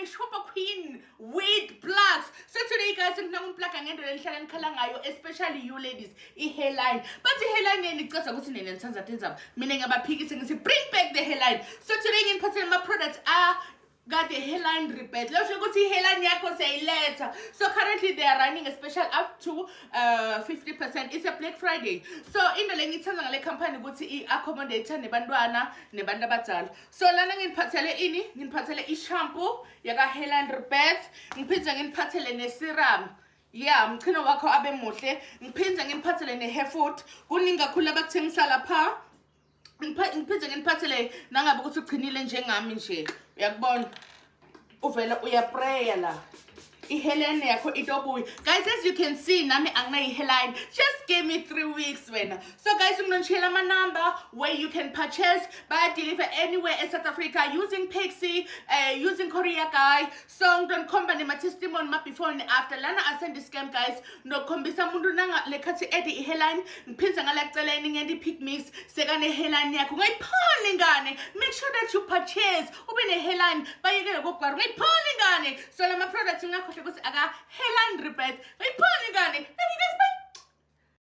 a shopper queen with plugs. So today guys, I'm going to plug and especially you ladies, hairline. But the hairline because I was in the meaning about piggy saying bring back the hairline. So today in particular my products are got the hairline repair. Let's go see hairline yako say later. So currently they are running a special up to 50%. It's a Black Friday. So in the length of company go to accommodate nebandwana nebanda batal. So lana in patele ini in patele shampoo yaga hairline repair ngiphinza ngiphathele ne serum. Yeah, mkhina wakho abe muhle ngiphinza ngiphathele ne hair food kuningi kakhulu abakuthengisa lapha. Ngiphinze nginiphathele nangabe ukuthi uqinile njengami nje uyakubona uvela uyaprayer la ihairline yakho itobuya. Guys, as you can see nami anginayi hairline, just give me 3 weeks wena. So guys, ngizonishela my number where you can purchase but deliver anywhere in South Africa using Pixie, using Courier Guy. So don't company my testimony my before and after lana I send the scam guys no khombisa umuntu nanga lekhathi edi ihairline ngiphinza ngalakuceleni ngendi pick mix sekane hairline yakho ngayiphone ngane. Make sure that you purchase ube ne hairline bayekele kokugwara ngayiphone ngane. So lama products ngakho ukuthi aka hairline repair ngayiphone ngane. Thank you guys, bye.